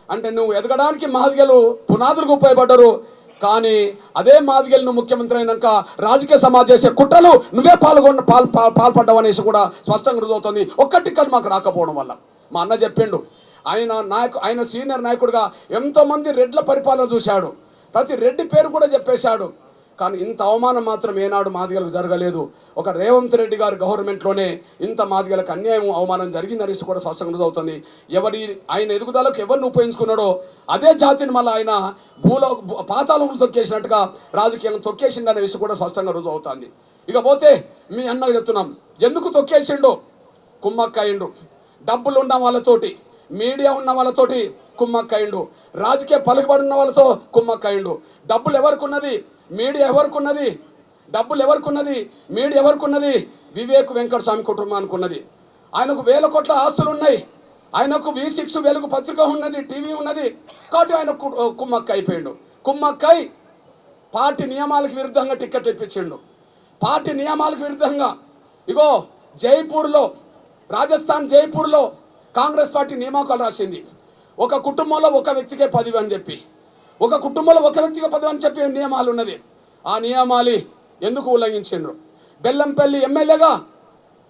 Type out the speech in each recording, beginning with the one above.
అంటే నువ్వు ఎదగడానికి మాదిగలు పునాదులకు ఉపయోగపడ్డరు. కానీ అదే మాదిగలు నువ్వు ముఖ్యమంత్రి అయినాక రాజకీయ సమాజం చేసే కుట్రలు నువ్వే పాల్పడ్డావు అనేసి కూడా స్పష్టంగా రుజువుతుంది. ఒక్క టికెట్ మాకు రాకపోవడం వల్ల. మా అన్న చెప్పిండు, ఆయన సీనియర్ నాయకుడిగా ఎంతోమంది రెడ్ల పరిపాలన చూశాడు, ప్రతి రెడ్డి పేరు కూడా చెప్పేశాడు. కానీ ఇంత అవమానం మాత్రం ఏనాడు మాదిగలకు జరగలేదు. ఒక రేవంత్ రెడ్డి గారి గవర్నమెంట్లోనే ఇంత మాదిగలకు అన్యాయం అవమానం జరిగిందనేసి కూడా స్పష్టంగా రుజువుతుంది. ఆయన ఎదుగుదలకు ఎవరిని ఉపయోగించుకున్నాడో అదే జాతిని మళ్ళీ ఆయన పాతాళంలో తొక్కేసినట్టుగా రాజకీయంగా తొక్కేసిండనే విషయం కూడా స్పష్టంగా రుజువుతుంది. ఇకపోతే మీ అన్నకు చెప్తున్నాం, ఎందుకు తొక్కేసిండో కుమ్మక్కయిండు. డబ్బులు ఉన్న వాళ్ళతోటి, మీడియా ఉన్న వాళ్ళతోటి కుమ్మక్కయిండు, రాజకీయ పలుకుబడి ఉన్న వాళ్ళతో కుమ్మక్కయిండు. డబ్బులు ఎవరికి ఉన్నది, మీడియా ఎవరికి ఉన్నది, డబ్బులు ఎవరికి ఉన్నది, మీడియా ఎవరికి ఉన్నది? వివేక్ వెంకటస్వామి కుటుంబానికి ఉన్నది. ఆయనకు 1000 కోట్ల ఆస్తులు ఉన్నాయి, ఆయనకు V6 వెలుగు పత్రిక ఉన్నది, టీవీ ఉన్నది. కాబట్టి ఆయన కుమ్మక్క అయిపోయిండు. కుమ్మక్కై పార్టీ నియమాలకు విరుద్ధంగా టికెట్ ఇప్పించిండు. పార్టీ నియమాలకు విరుద్ధంగా ఇగో జైపూర్లో, రాజస్థాన్ జైపూర్లో కాంగ్రెస్ పార్టీ నియామకాలు రాసింది. ఒక కుటుంబంలో ఒక వ్యక్తికే 10 అని చెప్పి, ఒక కుటుంబంలో ఒక వ్యక్తికి 10 అని చెప్పి నియమాలు ఉన్నది. ఆ నియమాలు ఎందుకు ఉల్లంఘించిండ్రు? బెల్లంపల్లి ఎమ్మెల్యేగా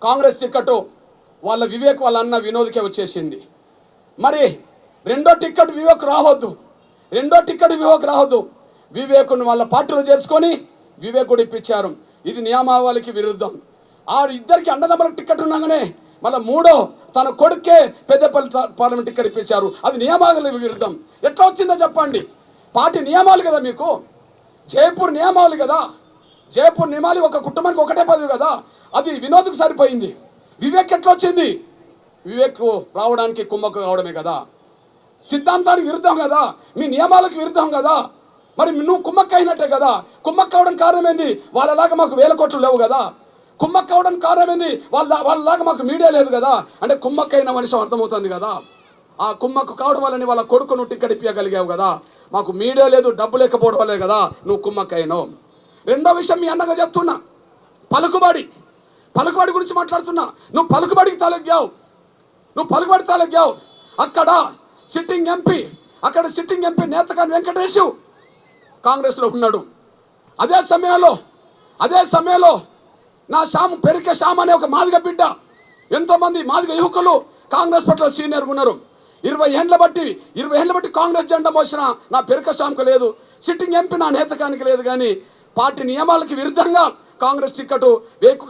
కాంగ్రెస్ టికెట్ వాళ్ళ వివేక్ వాళ్ళ అన్న వినోద్కే వచ్చేసింది. మరి రెండో టికెట్ వివేక్ రావద్దు. వివేకుని వాళ్ళ పార్టీలో చేర్చుకొని వివేకుడు ఇప్పించారు. ఇది నియమావళికి విరుద్ధం. ఆ ఇద్దరికి అన్నదమ్ములకు టికెట్ ఉన్నాగానే మళ్ళీ మూడో తన కొడుకే పెద్దపల్లి పార్లమెంట్ టికెట్ ఇప్పించారు. అది నియమావళికి విరుద్ధం. ఎట్లా వచ్చిందో చెప్పండి. పార్టీ నియమాలు కదా, మీకు జైపూర్ నియమావళి కదా. జైపూర్ నియమాలు ఒక కుటుంబానికి ఒకటే 10 కదా. అది వినోద్కు సరిపోయింది. వివేక్ ఎట్లా వచ్చింది? వివేక్ రావడానికి కుమ్మక్కు కావడమే కదా. సిద్ధాంతానికి విరుద్ధం కదా, మీ నియమాలకు విరుద్ధం కదా. మరి నువ్వు కుమ్మక్క అయినట్టే కదా. కుమ్మక్క కావడం కారణం ఏంది? వాళ్ళలాగా మాకు 1000 కోట్లు లేవు కదా. కుమ్మక్క కావడం కారణం ఏంది? వాళ్ళలాగా మాకు మీడియా లేదు కదా. అంటే కుమ్మక్క అయిన మనిషి అర్థమవుతుంది కదా. ఆ కుమ్మక్కు కావడం వల్లని వాళ్ళ కొడుకును టికెట్ ఇప్పగలిగావు కదా. మాకు మీడియా లేదు, డబ్బు లేకపోవడం వల్లే కదా నువ్వు కుమ్మక్క అయినావు. రెండో విషయం మీ అన్నగా చెప్తున్నా, పలుకుబడి గురించి మాట్లాడుతున్నా. నువ్వు పలుకుబడికి తలగ్గావు. అక్కడ సిట్టింగ్ ఎంపీ నేతకాని వెంకటేశు కాంగ్రెస్లో ఉన్నాడు. అదే సమయంలో నా పెరికే శ్యామ్ అనే ఒక మాదిగ బిడ్డ, ఎంతోమంది మాదిగ యువకులు కాంగ్రెస్ పట్ల సీనియర్గా ఉన్నారు. 20 ఏళ్ళ బట్టి కాంగ్రెస్ జెండా మోసిన నా పెరికే శ్యామ్కి లేదు, సిట్టింగ్ ఎంపీ నా నేతకానికి లేదు. కానీ పార్టీ నియమాలకి విరుద్ధంగా కాంగ్రెస్ టికెట్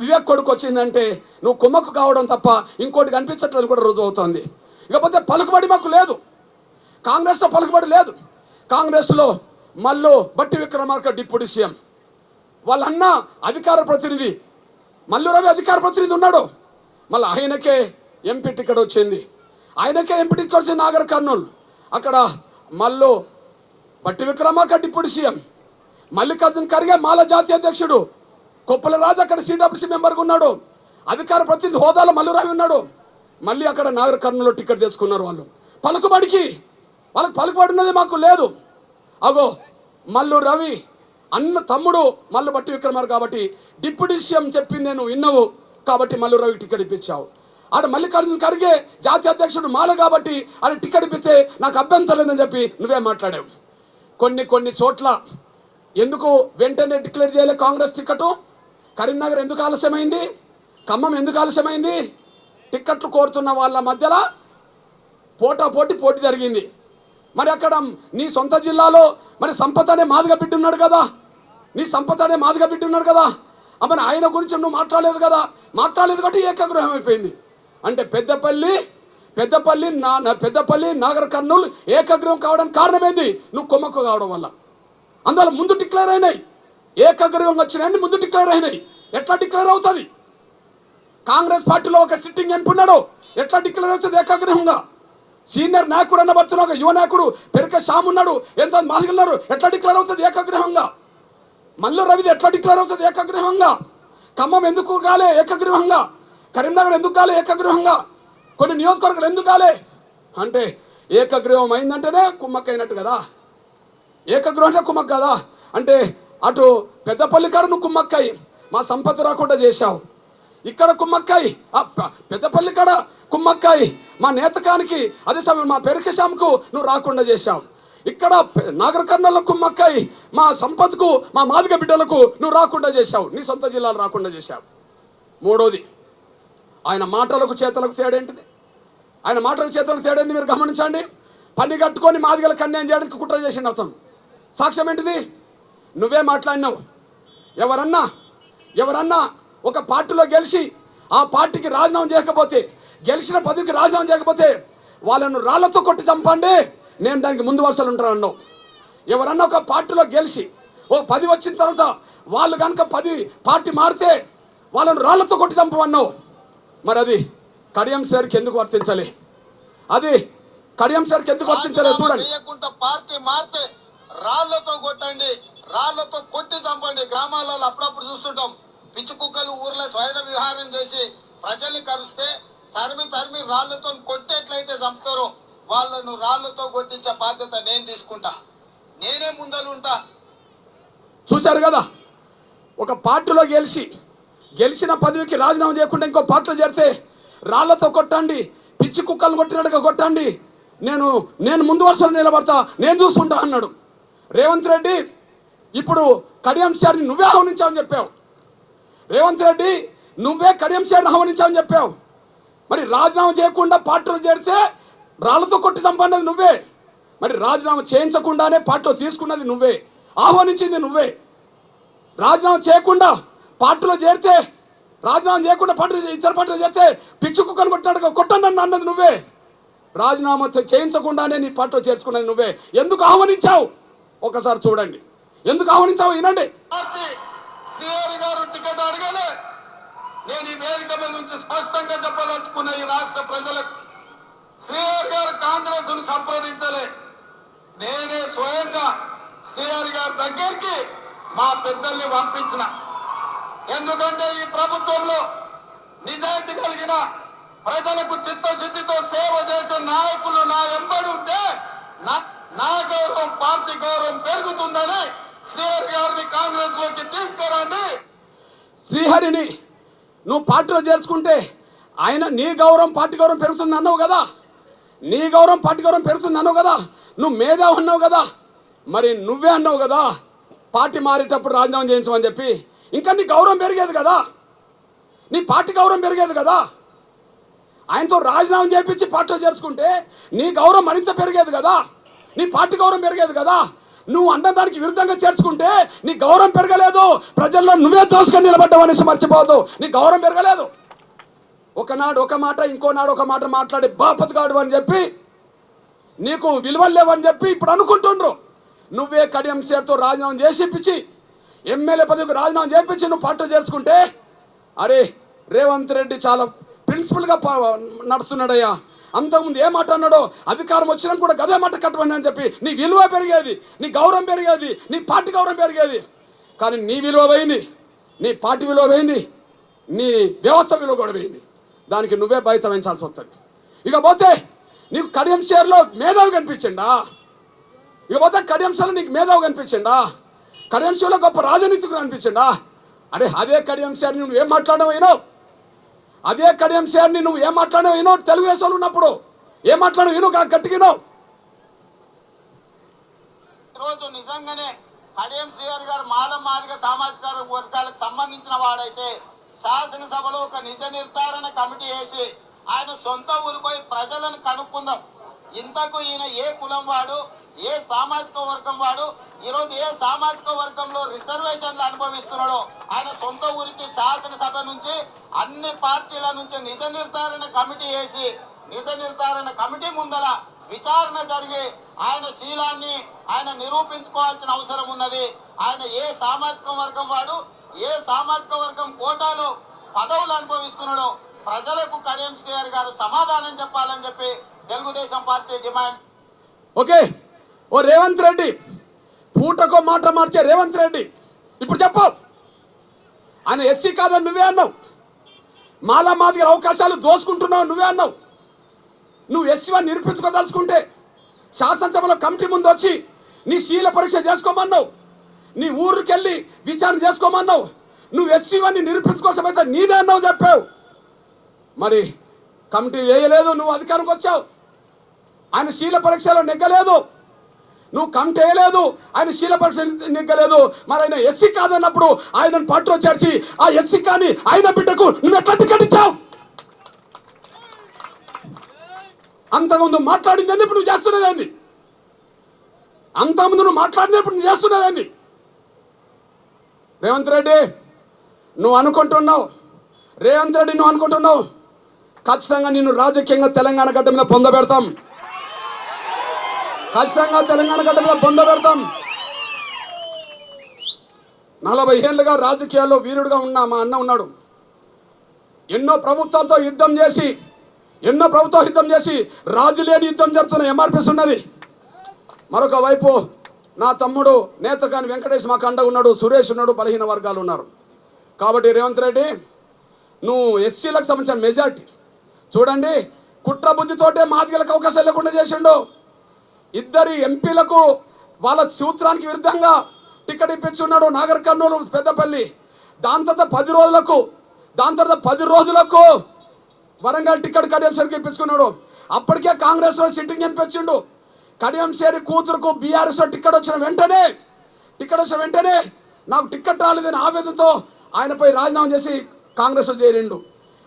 వివేక్ కొడుకు వచ్చిందంటే నువ్వు కుమ్మక్కు కావడం తప్ప ఇంకోటి కనిపించట్లేదు కూడా రుజువు అవుతుంది. ఇకపోతే పలుకుబడి మాకు లేదు, కాంగ్రెస్లో పలుకుబడి లేదు. కాంగ్రెస్లో మల్లు బట్టి విక్రమార్క డిప్యూటీ సీఎం, వాళ్ళన్న అధికార ప్రతినిధి, మల్లు రవి అధికార ప్రతినిధి ఉన్నాడు. మళ్ళీ ఆయనకే ఎంపీ టికెట్ వచ్చింది. నాగర్ కర్నూలు. అక్కడ మల్లు బట్టి విక్రమార్క డిప్యూటీ సీఎం, మల్లికార్జున ఖర్గే మాల జాతీయ అధ్యక్షుడు, కొప్పుల రాజు అక్కడ CWC మెంబర్గా ఉన్నాడు. అధికార ప్రతినిధి హోదాలో మల్లు రవి ఉన్నాడు. మళ్ళీ అక్కడ నాగర్ కర్నూలులో టికెట్ తెచ్చుకున్నారు. వాళ్ళకి పలుకుబడి ఉన్నది మాకు లేదు. అగో మల్లు రవి అన్న తమ్ముడు మల్లు బట్టి విక్రమార్క కాబట్టి డిప్యూటీ సీఎం చెప్పింది నేను విన్నావు కాబట్టి మల్లు రవికి టికెట్ ఇప్పించావు. ఆడ మల్లికార్జున ఖర్గే జాతీయ అధ్యక్షుడు మాల కాబట్టి అది టికెట్ ఇప్పిస్తే నాకు అభ్యంతరం లేదని చెప్పి నువ్వే మాట్లాడావు. కొన్ని చోట్ల ఎందుకు వెంటనే డిక్లేర్ చేయలే కాంగ్రెస్ టికెట్? కరీంనగర్ ఎందుకు ఆలస్యమైంది? ఖమ్మం ఎందుకు ఆలస్యమైంది? టిక్కెట్లు కోరుతున్న వాళ్ళ మధ్యలో పోటీ జరిగింది. మరి అక్కడ నీ సొంత జిల్లాలో మరి సంపత్ అనే మాదిగ బిడ్డ ఉన్నాడు కదా. మరి ఆయన గురించి నువ్వు మాట్లాడలేదు కాబట్టి ఏకగ్రహం అయిపోయింది. అంటే పెద్దపల్లి నాగర్ కర్నూలు ఏకగ్రహం కావడానికి కారణమైంది నువ్వు కుమ్మక్కు కావడం వల్ల. అందువల్ల ముందు డిక్లేర్ అయినాయి, ఏకగ్రహం వచ్చినాయని ముందు డిక్లేర్ అయినాయి. ఎట్లా డిక్లేర్ అవుతుంది? కాంగ్రెస్ పార్టీలో ఒక సిట్టింగ్ ఎంపీ ఉన్నాడు, ఎట్లా డిక్లేర్ అవుతుంది ఏకగ్రహంగా? సీనియర్ నాయకుడు అన్నబడుతున్న ఒక యువ నాయకుడు పెరికే శ్యామ్ ఉన్నాడు, ఎంత మాదిగలున్నారు, ఎట్లా డిక్లేర్ అవుతుంది ఏకగ్రహంగా? మల్లు రవిది ఎట్లా డిక్లేర్ అవుతుంది ఏకగ్రహంగా? ఖమ్మం ఎందుకు కాలే ఏకగ్రహంగా? కరీంనగర్ ఎందుకు కాలే ఏకగ్రహంగా? కొన్ని నియోజకవర్గాలు ఎందుకు కాలే అంటే ఏకగ్రహం అయిందంటేనే కుమ్మక్క అయినట్టు కదా. ఏకగ్రహం అంటే కుమ్మక్క కదా. అంటే అటు పెద్దపల్లి కాడ నువ్వు కుమ్మక్కయి మా సంపద రాకుండా చేశావు, ఇక్కడ కుమ్మక్కయి పెద్దపల్లి కాడ కుమ్మక్కాయి మా నేతకానికి, అదే సమయం మా పెరికశాంకు నువ్వు రాకుండా చేశావు. ఇక్కడ నాగర్ కర్నూలులో కుమ్మక్కాయి మా సంపత్కు, మా మాదిగ బిడ్డలకు నువ్వు రాకుండా చేశావు, నీ సొంత జిల్లాలు రాకుండా చేశావు. మూడోది, ఆయన మాటలకు చేతలకు తేడేంటిది? ఆయన మాటలకు చేతలకు తేడేంది మీరు గమనించండి. పని కట్టుకొని మాదిగలకు అన్యాయం చేయడానికి కుట్ర చేసిండు అతను. సాక్ష్యం ఏంటిది? నువ్వే మాట్లాడినావు. ఎవరన్నా ఒక పార్టీలో గెలిచి ఆ పార్టీకి రాజీనామా చేయకపోతే, గెలిచిన పదవికి రాజీనామా చేయకపోతే వాళ్ళను రాళ్లతో కొట్టి చంపండి, నేను దానికి ముందు వరుసలు ఉంటాను అన్నావు. ఎవరన్నా ఒక పార్టీలో గెలిచి ఓ 10 వచ్చిన తర్వాత వాళ్ళు కనుక 10 పార్టీ మారితే వాళ్ళను రాళ్లతో కొట్టి చంపమన్నావు. మరి అది కడియం సార్కి ఎందుకు వర్తించాలి? అది కడియం సార్కి ఎందుకు వర్తించాలి? చూడండి, పార్టీ మారితే రాళ్లతో కొట్టండి, రాళ్లతో కొట్టి చంపండి. గ్రామాలలో అప్పుడప్పుడు చూస్తుంటాం, పిచ్చి కుక్కలు ఊర్లో స్వైర విహారం చేసి ప్రజల్ని కరిస్తే తరిమి రాళ్లతో కొట్టేట్లయితే చంపుతారో వాళ్ళను రాళ్లతో కొట్టించే బాధ్యత నేను తీసుకుంటా, నేనే ముందలుంటా. చూశారు కదా, ఒక పార్టీలో గెలిచిన పదవికి రాజీనామా చేయకుండా ఇంకో పార్టీలో చేరితే రాళ్లతో కొట్టండి, పిచ్చి కుక్కలను కొట్టినట్టుగా కొట్టండి, నేను ముందు వరుసలో నిలబడతా, నేను చూసుకుంటా అన్నాడు రేవంత్ రెడ్డి. ఇప్పుడు కడియం సార్ని నువ్వే ఆహ్వానించావని చెప్పావు. రేవంత్ రెడ్డి, నువ్వే కడియం సార్ని ఆహ్వానించావని చెప్పావు. మరి రాజీనామా చేయకుండా పార్టీలో చేరితే రాళ్లతో కొట్టి చంపన్నది నువ్వే. మరి రాజీనామా చేయించకుండానే పార్టీలో తీసుకున్నది నువ్వే, ఆహ్వానించింది నువ్వే. రాజీనామా చేయకుండా పార్టీలో చేరితే, రాజీనామా చేయకుండా ఇతర పార్టీలో చేరితే పిచ్చి కుక్కను కొట్టినట్టుగా కొట్టండి అన్నది నువ్వే. రాజీనామా చేయించకుండానే నీ పార్టీలో చేర్చుకున్నది నువ్వే. ఎందుకు ఆహ్వానించావు? ఒకసారి చూడండి, ఎందుకు ఆహ్వానించావు వినండి. శ్రీహరి గారు టికెట్ అడగలే. నేను ఈ వేదిక మీద నుంచి స్పష్టంగా చెప్పాలనుకున్న ఈ రాష్ట్ర ప్రజలకు, శ్రీహరి గారు కాంగ్రెస్ ను సంప్రదించలే. నేనే స్వయంగా శ్రీహరి గారి దగ్గరికి మా పెద్దల్ని పంపించిన. ఎందుకంటే ఈ ప్రభుత్వంలో నిజాయితీ కలిగిన, ప్రజలకు చిత్తశుద్ధితో సేవ చేసే నాయకులు నా వెంబడి ఉంటే నా గౌరవం, పార్టీ గౌరవం పెరుగుతుందని శ్రీహరి గారిని కాంగ్రెస్ లోకి తీసుకురండి. శ్రీహరిని నువ్వు పార్టీలో చేర్చుకుంటే ఆయన నీ గౌరవం, పార్టీ గౌరవం పెరుగుతుంది అన్నావు కదా. నీ గౌరవం, పార్టీ గౌరవం పెరుగుతుంది అన్నావు కదా. నువ్వు మేధావి అన్నావు కదా. మరి నువ్వే అన్నావు కదా పార్టీ మారేటప్పుడు రాజీనామా చేయించమని చెప్పి. ఇంకా నీ గౌరవం పెరిగేది కదా, నీ పార్టీ గౌరవం పెరిగేది కదా. ఆయనతో రాజీనామా చేయించి పార్టీలో చేర్చుకుంటే నీ గౌరవం మరింత పెరిగేది కదా, నీ పార్టీ గౌరవం పెరిగేది కదా. నువ్వు అన్నదానికి విరుద్ధంగా చేర్చుకుంటే నీ గౌరవం పెరగలేదు. ప్రజల్లో నువ్వే దోసుకొని నిలబడ్డావు అనేసి మర్చిపోదు. నీ గౌరవం పెరగలేదు. ఒకనాడు ఒక మాట, ఇంకోనాడు ఒక మాట మాట్లాడి బాపతిగాడు అని చెప్పి, నీకు విలువలు లేవని చెప్పి ఇప్పుడు అనుకుంటుండ్రు. నువ్వే కడియం సార్తో రాజీనామా చేసిపించి, ఎమ్మెల్యే పదవికి రాజీనామా చేయించి నువ్వు పార్టీలో చేర్చుకుంటే, అరే రేవంత్ రెడ్డి చాలా ప్రిన్సిపల్గా నడుస్తున్నాడయ్యా, అంతకుముందు ఏ మాట అన్నాడో అధికారం వచ్చినా కూడా గదే మాట కట్టమని అని చెప్పి నీ విలువ పెరిగేది, నీ గౌరవం పెరిగేది, నీ పార్టీ గౌరవం పెరిగేది. కానీ నీ విలువ పోయింది, నీ పార్టీ విలువ పోయింది, నీ వ్యవస్థ విలువ కూడా పోయింది. దానికి నువ్వే బయట వహించాల్సి వస్తుంది. ఇకపోతే నీకు కడియం షేర్లో మేధావి కనిపించిండా? ఇకపోతే కడియం షేర్లో నీకు మేధావి కనిపించిండా? కడియం షేర్లో గొప్ప రాజనీతికుడు అనిపించిండా? అరే అదే కడియం షేర్ని నువ్వు ఏం మాట్లాడవు? అదే కడియం షేర్ని నువ్వు ఏం మాట్లాడవు? తెలుగుదేశంలో ఉన్నప్పుడు ఏం మాట్లాడవు? గట్టిగా ఈరోజు నిజంగానే కడియం శ్రీహరి గారు మాదిగ సామాజిక వర్గాలకు సంబంధించిన వాడైతే శాసనసభలో ఒక నిజ నిర్ధారణ కమిటీ వేసి ఆయన సొంత ఊరిపోయి ప్రజలను కనుక్కుందాం, ఇంతకు ఈయన ఏ కులం వాడు, ఏ సామాజిక వర్గం వాడు, ఈరోజు ఏ సామాజిక వర్గంలో రిజర్వేషన్లు అనుభవిస్తున్నాడో ఆయన సొంత ఊరికి శాసనసభ నుంచి అన్ని పార్టీల నుంచి నిజ నిర్ధారణ కమిటీ వేసి, నిజ నిర్ధారణ కమిటీ ముందర విచారణ జరిగి ఆయన శీలాన్ని ఆయన నిరూపించుకోవాల్సిన అవసరం ఉన్నది. ఆయన ఏ సామాజిక వర్గం వాడు, ఏ సామాజిక వర్గం కోటాలు పదవులు అనుభవిస్తున్నాడో ప్రజలకు కడియం శ్రీహరి గారు సమాధానం చెప్పాలని చెప్పి తెలుగుదేశం పార్టీ డిమాండ్. ఓకే, ఓ రేవంత్ రెడ్డి, పూటకో మాట మార్చే రేవంత్ రెడ్డి, ఇప్పుడు చెప్పు. ఆయన ఎస్సీ కాదని నువ్వే అన్నావు, మాలా మాదిగ అవకాశాలు దోసుకుంటున్నావు నువ్వే అన్నావు. నువ్వు ఎస్సీని నిరూపించుకోదలుచుకుంటే శాసనసభలో కమిటీ ముందు వచ్చి నీ శీల పరీక్ష చేసుకోమన్నావు, నీ ఊరికి వెళ్ళి విచారణ చేసుకోమన్నావు. నువ్వు ఎస్సీని నిరూపించుకోసమైతే నీదే అన్నావు చెప్పావు. మరి కమిటీ వేయలేదు, నువ్వు అధికారంకి వచ్చావు. ఆయన శీల పరీక్షలో నెగ్గలేదు, నువ్వు కమిటీ వేయలేదు, ఆయన శీల పరీక్ష నెగ్గలేదు. మరి ఆయన ఎస్సీ కాదన్నప్పుడు ఆయనను పార్టీలో చేర్చి ఆ ఎస్సీ కానీ ఆయన బిడ్డకు నువ్వు ఎట్లా టికెట్ ఇచ్చావు? అంతకుముందు మాట్లాడింది ఇప్పుడు నువ్వు చేస్తున్నదాన్ని, అంతకుముందు నువ్వు మాట్లాడింది ఇప్పుడు నువ్వు చేస్తున్నదాన్ని. రేవంత్ రెడ్డి నువ్వు అనుకుంటున్నావు, రేవంత్ రెడ్డి నువ్వు అనుకుంటున్నావు ఖచ్చితంగా నిన్ను రాజకీయంగా తెలంగాణ గడ్డ మీద పొందబెడతాం, ఖచ్చితంగా తెలంగాణ గడ్డ మీద పొందబెడతాం. 40 ఏళ్ళుగా రాజకీయాల్లో వీరుడుగా ఉన్న మా అన్న ఉన్నాడు. ఎన్నో ప్రభుత్వాలతో యుద్ధం చేసి రాజు లేని యుద్ధం జరుగుతున్న ఎంఆర్పిఎస్ ఉన్నది. మరొక వైపు నా తమ్ముడు నేతకాని వెంకటేష్ మాకు అండగా ఉన్నాడు, సురేష్ ఉన్నాడు, బలహీన వర్గాలు ఉన్నారు. కాబట్టి రేవంత్ రెడ్డి నువ్వు ఎస్సీలకు సంబంధించిన మెజార్టీ చూడండి, కుట్ర బుద్ధితోటే మాదిగలకు అవకాశం లేకుండా చేసిండు. 2 ఎంపీలకు వాళ్ళ సూత్రానికి విరుద్ధంగా టికెట్ ఇప్పించున్నాడు, నాగర్ కర్నూలు, పెద్దపల్లి. దాని తర్వాత 10 రోజులకు వరంగల్ టికెట్ కడియం షేర్కి ఇప్పించుకున్నాడు. అప్పటికే కాంగ్రెస్లో సిట్టింగ్ ఎంపీ వచ్చిండు. కడియం షేర్ కూతురుకు బీఆర్ఎస్లో టికెట్ వచ్చిన వెంటనే నాకు టికెట్ రాలేదని ఆవేదనతో ఆయనపై రాజీనామా చేసి కాంగ్రెస్లో చేరిండు.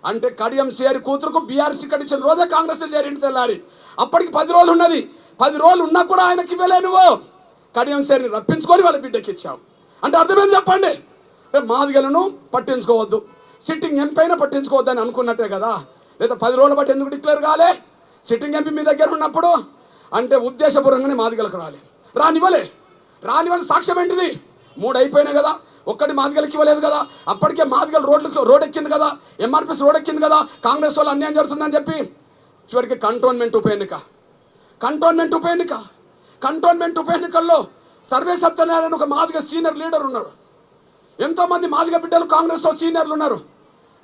అంటే కడియం షేర్ కూతురుకు బీఆర్ఎస్ టికెట్ ఇచ్చిన రోజే కాంగ్రెస్లో చేరిండు తెల్లారి. అప్పటికి 10 రోజులు ఉన్నది, 10 రోజులు ఉన్నా కూడా ఆయనకి ఇవ్వలే. నువ్వు కడియం షేర్ని రప్పించుకొని వాళ్ళ బిడ్డకి ఇచ్చావు అంటే అర్థమేం చెప్పండి? మాదిగలను పట్టించుకోవద్దు, సిట్టింగ్ ఎంపీ అయినా పట్టించుకోవద్దు అని అనుకున్నట్టే కదా. లేదా 10 రోజుల బట్టి ఎందుకు డిక్లేర్ కాలే? సిట్టింగ్ ఎంపీ మీ దగ్గర ఉన్నప్పుడు అంటే ఉద్దేశపూర్వకంగానే మాదిగలకు రానివ్వలే సాక్ష్యం ఏంటిది? 3 అయిపోయినాయి కదా, 1 మాదిగలకి ఇవ్వలేదు కదా. అప్పటికే మాదిగలు రోడ్ ఎక్కింది కదా, ఎంఆర్పిఎస్ రోడ్ ఎక్కింది కదా, కాంగ్రెస్ వాళ్ళు అన్యాయం జరుగుతుందని చెప్పి చివరికి కంటోన్మెంట్ ఉప ఎన్నికల్లో సర్వే సత్యనారాయణ ఒక మాదిగ సీనియర్ లీడర్ ఉన్నాడు. ఎంతోమంది మాదిగ బిడ్డలు కాంగ్రెస్లో సీనియర్లు ఉన్నారు.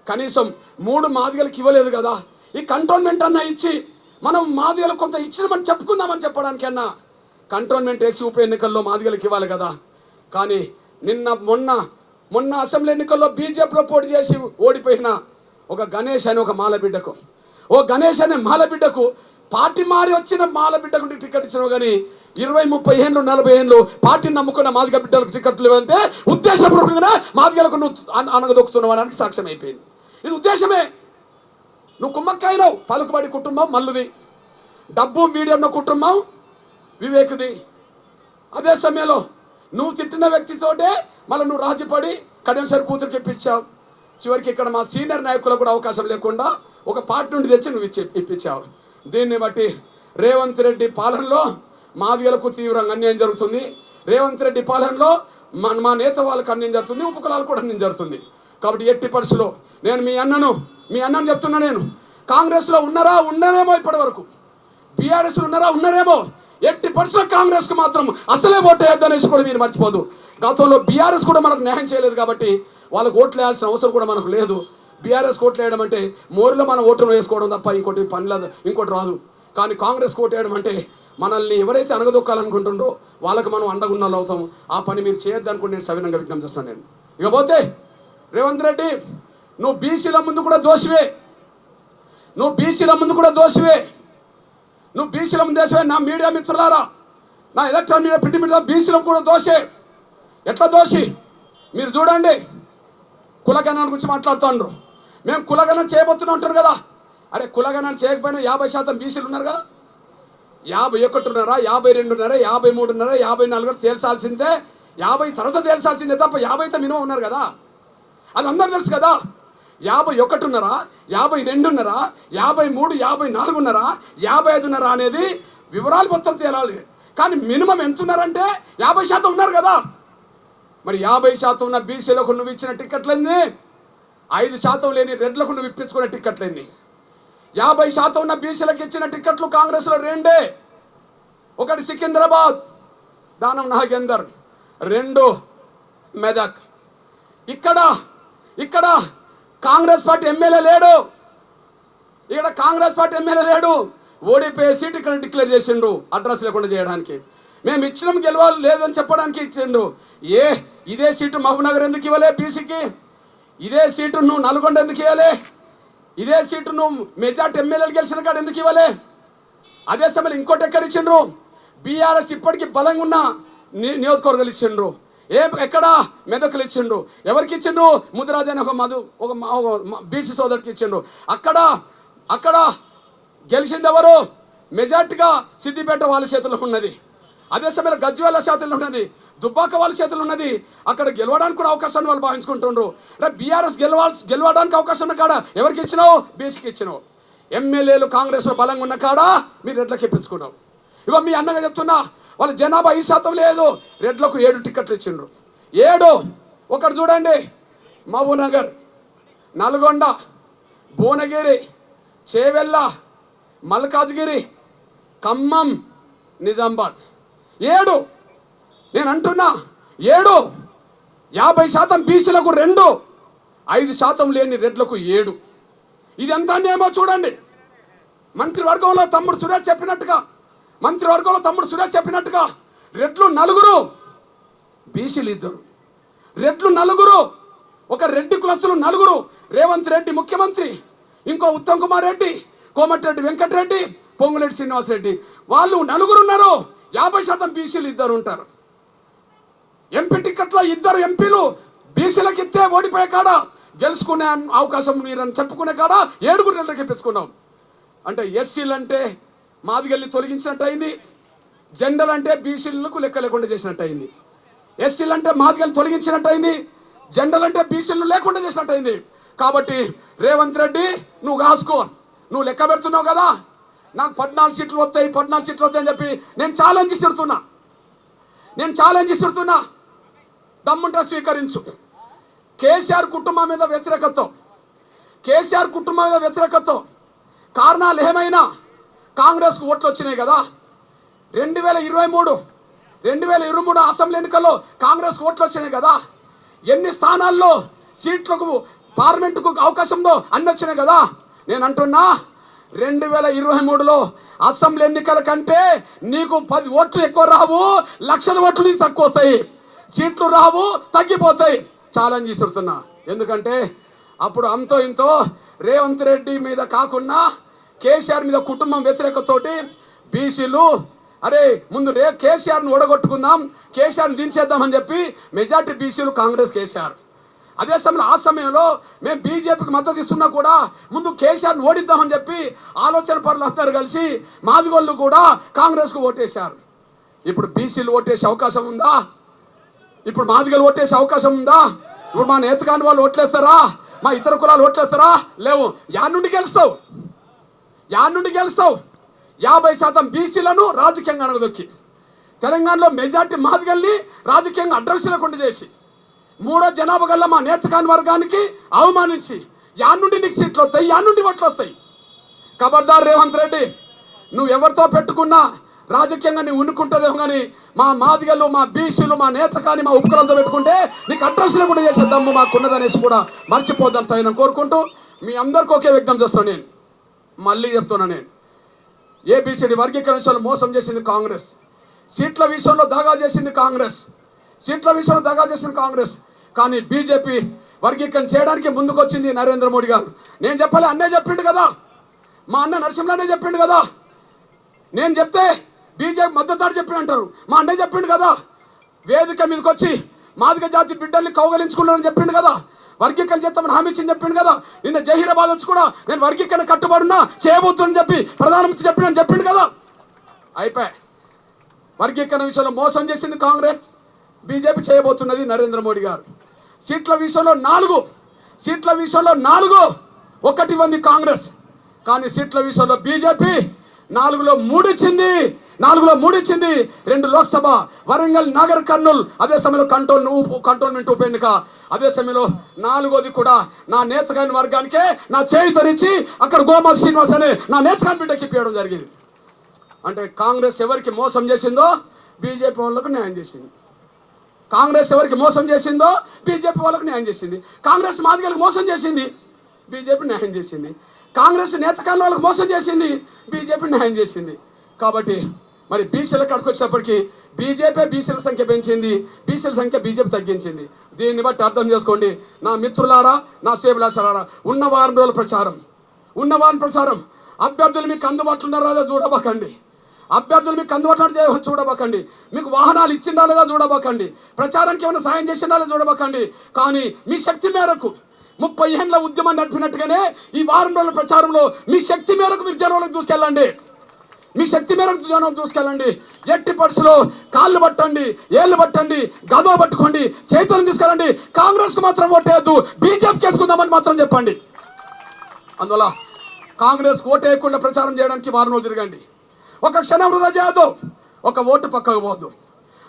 కనీసం 3 మాదిగలకు ఇవ్వలేదు కదా. ఈ కంటోన్మెంట్ అన్న ఇచ్చి మనం మాదిగలకు కొంత ఇచ్చినామని చెప్పుకుందామని చెప్పడానికన్నా కంటోన్మెంట్ వేసి ఉప ఎన్నికల్లో మాదిగలకు ఇవ్వాలి కదా. కానీ మొన్న అసెంబ్లీ ఎన్నికల్లో బీజేపీలో పోటీ చేసి ఓడిపోయిన ఒక గణేష్ అనే ఒక మాలబిడ్డకు పార్టీ మారి వచ్చిన మాలబిడ్డకు టికెట్ ఇచ్చినావు. కానీ 20-30 ఏళ్ళు 40 ఏళ్ళు పార్టీని నమ్ముకున్న మాదిగ బిడ్డలకు టికెట్లు ఇవ్వంటే ఉద్దేశపూర్వకంగా మాదిగలకు నువ్వు అనగదొక్కుతున్నావు అనడానికి సాక్ష్యం అయిపోయింది. ఇది ఉద్దేశమే. నువ్వు కుమ్మక్కైనావు, పలుకుబడి కుటుంబం మల్లుది, డబ్బు మీడియా ఉన్న కుటుంబం వివేక్ది. అదే సమయంలో నువ్వు తిట్టిన వ్యక్తితోటే మళ్ళీ నువ్వు రాజీపడి కడియం షేర్ కూతురికి ఇప్పించావు. చివరికి ఇక్కడ మా సీనియర్ నాయకులకు కూడా అవకాశం లేకుండా ఒక పార్టీ నుండి తెచ్చి నువ్వు ఇప్పించావు. దీన్ని బట్టి రేవంత్ రెడ్డి పాలనలో మాదిగలకు తీవ్రంగా అన్యాయం జరుగుతుంది. రేవంత్ రెడ్డి పాలనలో మా నేత వాళ్ళకి అన్యాయం జరుగుతుంది, ఉపకులాలకు కూడా అన్యాయం జరుగుతుంది. కాబట్టి ఎట్టి పరిస్థితుల్లో నేను మీ అన్నను చెప్తున్నా, నేను కాంగ్రెస్లో ఉన్నారేమో ఇప్పటి వరకు, బీఆర్ఎస్లో ఉన్నారేమో, ఎట్టి పరిస్థితుల్లో కాంగ్రెస్కి మాత్రం అసలే ఓటు వేయద్దనేసి కూడా మీరు మర్చిపోదు. గతంలో బీఆర్ఎస్ కూడా మనకు న్యాయం చేయలేదు కాబట్టి వాళ్ళకు ఓట్లు వేయాల్సిన అవసరం కూడా మనకు లేదు. బీఆర్ఎస్ ఓట్లు వేయడం అంటే మోరిలో మనం ఓటును వేసుకోవడం తప్ప ఇంకోటి రాదు. కానీ కాంగ్రెస్ ఓటు వేయడం అంటే మనల్ని ఎవరైతే అనగదొక్కాలనుకుంటుండో వాళ్ళకి మనం అండగున్నలు అవుతాం. ఆ పని మీరు చేయొద్దు అనుకుంటే నేను సవినంగా విజ్ఞప్తి చేస్తాను. నేను ఇకపోతే రేవంత్ రెడ్డి నువ్వు బీసీల ముందు కూడా దోషివే, నువ్వు బీసీల ముందు దేశమే. నా మీడియా మిత్రులారా, నా ఎలక్ట్రానిక్ మీడియా ప్రింట్ మీడియా బీసీలకు కూడా దోషే. ఎట్లా దోషి మీరు చూడండి. కులగణన గురించి మాట్లాడుతున్నారు. మేము కులగణన చేయబోతున్నాం అంటారు కదా. అరే కులగణన చేయకపోయినా 50% బీసీలు ఉన్నారు కదా. 51.5, 52.5, 53.5, 54 తేల్చాల్సిందే. 50 తర్వాత తేల్చాల్సిందే తప్ప 50 అయితే మినిమం ఉన్నారు కదా. అది అందరూ తెలుసు కదా. 51.5, 52.5, 53, 54.5, 55.5 అనేది వివరాలు మొత్తం తేలాలి. కానీ మినిమం ఎంత ఉన్నారంటే 50% ఉన్నారు కదా. మరి 50% ఉన్న బీసీలకు నువ్వు ఇచ్చిన టికెట్లన్నీ, 5% లేని రెడ్లకు నువ్వు ఇప్పించుకునే టికెట్లన్నీ. 50% ఉన్న బీసీలకు ఇచ్చిన టికెట్లు కాంగ్రెస్లో 2. ఒకటి సికింద్రాబాద్, దానం నాగేందర్, 2 మెదక్. ఇక్కడ కాంగ్రెస్ పార్టీ ఎమ్మెల్యే లేడు. ఓడిపోయే సీట్ ఇక్కడ డిక్లేర్ చేసిండు అడ్రస్ లేకుండా చేయడానికి. మేము ఇచ్చినాం గెలవాలి లేదని చెప్పడానికి ఇచ్చిండు. ఇదే సీటు మహబూబ్నగర్ ఎందుకు ఇవ్వలే బీసీకి? ఇదే సీటు నువ్వు నల్గొండ ఎందుకు ఇవ్వలే? ఇదే సీటు నువ్వు మెజార్టీ ఎమ్మెల్యేలు గెలిచిన కాడ ఎందుకు ఇవ్వలే? అదే సమయంలో ఇంకోటి ఎక్కడ ఇచ్చిండ్రు? బీఆర్ఎస్ ఇప్పటికీ బలంగా ఉన్న నియోజకవర్గాలు ఇచ్చిండ్రు. ఎక్కడ? మెదకులు ఇచ్చిండ్రు. ఎవరికి ఇచ్చిండ్రు? ముదిరాజు అని ఒక బీసీ సోదరుడికి ఇచ్చిండ్రు. అక్కడ గెలిచింది ఎవరు? మెజార్టీగా సిద్దిపేట వాళ్ళ చేతుల్లో ఉన్నది. అదే సమయంలో గజ్వేల చేతుల్లో ఉన్నది, దుబ్బాక వాళ్ళ చేతుల్లో ఉన్నది. అక్కడ గెలవడానికి కూడా అవకాశాన్ని వాళ్ళు భావించుకుంటుండ్రు. అంటే బీఆర్ఎస్ గెలవడానికి అవకాశం ఉన్న కాడ ఎవరికి ఇచ్చినావు? బీసీకి ఇచ్చినావు. ఎమ్మెల్యేలు కాంగ్రెస్లో బలంగా ఉన్న కాడ మీరు రెడ్లకి ఇప్పించుకున్నావు. ఇగో మీ అన్నగా చెప్తున్నా, వాళ్ళ జనాభా 5% లేదు, రెడ్లకు 7 టికెట్లు ఇచ్చిండ్రు. 7. ఒకటి చూడండి, మహబూబ్నగర్, నల్గొండ, భువనగిరి, చేవెళ్ళ, మల్కాజ్గిరి, ఖమ్మం, నిజామాబాద్. 7. నేను అంటున్నా 7. 50% బీసీలకు 2, 5% లేని రెడ్లకు 7. ఇది ఎంత అన్యాయమో చూడండి. మంత్రివర్గంలో తమ్ముడు సురేష్ చెప్పినట్టుగా రెడ్లు 4, బీసీలు 2. రెడ్లు 4, ఒక రెడ్డి కులస్తులు 4. రేవంత్ రెడ్డి ముఖ్యమంత్రి, ఇంకో ఉత్తమ్ కుమార్ రెడ్డి, కోమటిరెడ్డి వెంకటరెడ్డి, పొంగులేటి శ్రీనివాసరెడ్డి, వాళ్ళు 4 ఉన్నారు. 50% బీసీలు 2 ఉంటారు. ఎంపీ టికెట్లో 2 ఎంపీలు బీసీలకు ఇస్తే ఓడిపోయే కాడ గెలుచుకునే అవకాశం మీరని చెప్పుకునే కాడ 7 రెడ్లకి ఇప్పించుకున్నాం. అంటే ఎస్సీలు అంటే మాదిగల్ని తొలగించినట్టు అయింది, జెండలు అంటే బీసీలకు లెక్క లేకుండా చేసినట్టు అయింది. ఎస్సీలు అంటే మాదిగల్ని తొలగించినట్టు అయింది, జెండలు అంటే బీసీలు లేకుండా చేసినట్టు అయింది. కాబట్టి రేవంత్ రెడ్డి నువ్వు కాసుకో, నువ్వు లెక్క పెడుతున్నావు కదా, నాకు 14 సీట్లు వస్తాయి అని చెప్పి నేను ఛాలెంజ్ ఇస్తున్నా. దమ్ముంటే స్వీకరించు. కేసీఆర్ కుటుంబం మీద వ్యతిరేకత కారణాలు ఏమైనా కాంగ్రెస్కు ఓట్లు వచ్చినాయి కదా. 2023 అసెంబ్లీ ఎన్నికల్లో కాంగ్రెస్కు ఓట్లు వచ్చినాయి కదా. ఎన్ని స్థానాల్లో సీట్లకు పార్లమెంటుకు అవకాశంతో అన్ని వచ్చినాయి కదా. నేను అంటున్నా 2023లో అసెంబ్లీ ఎన్నికల కంటే నీకు 10 ఓట్లు ఎక్కువ రావు, లక్షల ఓట్లు నీకు తక్కువ వస్తాయి, సీట్లు రావు, తగ్గిపోతాయి. ఛాలెంజ్ ఇస్తున్నా. ఎందుకంటే అప్పుడు అంతో ఇంతో రేవంత్ రెడ్డి మీద కాకుండా కేసీఆర్ మీద కుటుంబం వ్యతిరేకతోటి బీసీలు అరే ముందు కేసీఆర్ని ఓడగొట్టుకుందాం, కేసీఆర్ని దించేద్దామని చెప్పి మెజార్టీ బీసీలు కాంగ్రెస్ కేసీఆర్. అదే సమయంలో ఆ సమయంలో మేము బీజేపీకి మద్దతు ఇస్తున్నా కూడా ముందు కేసీఆర్ని ఓడిద్దామని చెప్పి ఆలోచన పరులు అందరూ కలిసి మాదిగోళ్ళు కూడా కాంగ్రెస్కు ఓటేశారు. ఇప్పుడు బీసీలు ఓటేసే అవకాశం ఉందా? ఇప్పుడు మాదిగలు ఓటేసే అవకాశం ఉందా? ఇప్పుడు మా నేతకాని వాళ్ళు ఓట్లేస్తారా? మా ఇతర కులాలు ఓట్లేస్తారా? లేవు. యాడ్ నుండి గెలుస్తావు. 50% బీసీలను రాజకీయంగా అనగదొక్కి తెలంగాణలో మెజార్టీ మాదిగల్ని రాజకీయంగా అడ్రస్ లేకుండా చేసి 3వ జనాభా గల్ల మా నేతకాని వర్గానికి అవమానించి యాడ్ నుండి నీకు సీట్లు వస్తాయి, యాడ్ నుండి ఓట్లు వస్తాయి. ఖబర్దార్ రేవంత్ రెడ్డి, నువ్వు ఎవరితో పెట్టుకున్నా రాజకీయంగా నువ్వు ఉనుకుంటుందేమో కానీ మా మాదిగలు, మా బీసీలు, మా నేతకాని, మా ఉపకులంతో పెట్టుకుంటే నీకు అడ్రస్ లేకుండా చేసే దమ్ము మాకున్నదనేసి కూడా మర్చిపోద్దాను సార్ నేను కోరుకుంటూ మీ అందరికీ ఒకే విజ్ఞప్తి చేస్తున్నాను. నేను మళ్ళీ చెప్తున్నా, నేను ఏబిసిడి వర్గీకరణ విషయంలో మోసం చేసింది కాంగ్రెస్, సీట్ల విషయంలో దగా చేసింది కాంగ్రెస్, కానీ బీజేపీ వర్గీకరణ చేయడానికి ముందుకు వచ్చింది నరేంద్ర మోడీ గారు. నేను చెప్పలే, అన్నే చెప్పిండు కదా, మా అన్న నరసింహనే చెప్పిండు కదా. నేను చెప్తే బీజేపీ మద్దతు చెప్పి అంటారు, మా అన్నయ్య చెప్పిండు కదా. వేదిక మీదకి వచ్చి మాదిగ జాతి బిడ్డల్ని కౌగలించుకున్నానని చెప్పిండు కదా, వర్గీకరణ చేస్తామని హామీ ఇచ్చింది చెప్పిండు కదా. నిన్న జహీరాబాద్ వచ్చి కూడా నేను వర్గీకరణ కట్టుబడినా చేయబోతున్నానని చెప్పి ప్రధానమంత్రి చెప్పిండు కదా. అయిపోయి వర్గీకరణ విషయంలో మోసం చేసింది కాంగ్రెస్, బీజేపీ చేయబోతున్నది నరేంద్ర మోడీ గారు. సీట్ల విషయంలో 4 ఒకటి మంది కాంగ్రెస్, కానీ సీట్ల విషయంలో బీజేపీ 4లో 3 ఇచ్చింది. 2 లోక్సభ, వరంగల్, నగర్ కర్నూలు, అదే సమయంలో కంటోన్మెంట్ ఉప ఎన్నిక, అదే సమయంలో 4వది కూడా నా నేతకాని వర్గానికే నా చేయి తరించి అక్కడ గోమా శ్రీనివాస్ అనే నా నేతకాని బిడ్డకి ఇప్పించడం జరిగింది. అంటే కాంగ్రెస్ ఎవరికి మోసం చేసిందో బీజేపీ వాళ్ళకు న్యాయం చేసింది. కాంగ్రెస్ మాదిగలకు మోసం చేసింది, బీజేపీ న్యాయం చేసింది. కాంగ్రెస్ నేతకాని వాళ్ళకు మోసం చేసింది, బీజేపీ న్యాయం చేసింది. కాబట్టి మరి బీసీల కాడికి వచ్చినప్పటికీ బీసీల సంఖ్య పెంచింది, బీసీల సంఖ్య బీజేపీ తగ్గించింది. దీన్ని బట్టి అర్థం చేసుకోండి నా మిత్రులారా, నా శ్రేభిలాషాలారా, ఉన్న వారం రోజుల ప్రచారం ఉన్నవాని ప్రచారం. అభ్యర్థులు మీకు అందుబాటులో ఉన్నారా లేదా చూడబోకండి. అభ్యర్థులు మీకు అందుబాటులో చూడబోకండి. మీకు వాహనాలు ఇచ్చిందా లేదా చూడబోకండి. ప్రచారానికి ఏమైనా సాయం చేసిందా లేదా చూడబోకండి. కానీ మీ శక్తి మేరకు 30 ఏళ్ళ ఉద్యమం నడిపినట్టుగానే ఈ వారం రోజుల ప్రచారంలో మీ శక్తి మేరకు మీరు జనంలోకి దూసుకెళ్ళండి. మీ శక్తి మేరకు జనం దూసుకెళ్ళండి. ఎట్టి పర్సులో కాళ్ళు పట్టండి, ఏళ్ళు పట్టండి, గదో పట్టుకోండి, చేతులను తీసుకెళ్ళండి. కాంగ్రెస్కు మాత్రం ఓటేయద్దు, బీజేపీకి వేసుకుందామని మాత్రం చెప్పండి. అందువల్ల కాంగ్రెస్కి ఓటేయకుండా ప్రచారం చేయడానికి వారం రోజులు తిరగండి. ఒక క్షణం వృధా చేయొద్దు, ఒక ఓటు పక్కకు పోవద్దు.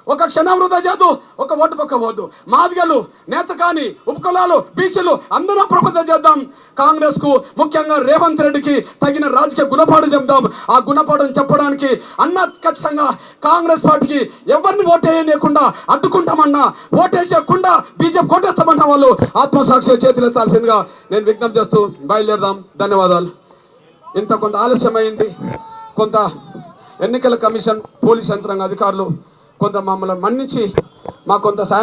ఒక క్షణం వృధా చేయొద్దు, ఒక ఓటు పక్క పోవద్దు. మాదిగలు, నేతకాని, ఉపకులాలు, బీసీలు అందరూ ప్రభుత్వం చేద్దాం. కాంగ్రెస్కు ముఖ్యంగా రేవంత్ రెడ్డికి తగిన రాజకీయ గుణపాఠం చెప్దాం. ఆ గుణపాఠం చెప్పడానికి అన్న ఖచ్చితంగా కాంగ్రెస్ పార్టీకి ఎవరిని ఓటేయకుండా అడ్డుకుంటామన్నా, ఓటేసేయకుండా బీజేపీ కోటేస్తామన్న వాళ్ళు ఆత్మసాక్షి చేతులు ఎత్తాల్సిందిగా నేను విజ్ఞప్తి చేస్తూ బయలుదేరదాం. ధన్యవాదాలు. ఇంత కొంత ఆలస్యమైంది. కొంత ఎన్నికల కమిషన్, పోలీస్ యంత్రాంగ అధికారులు కొంత మమ్మల్ని మన్నించి మాకు కొంత సాయం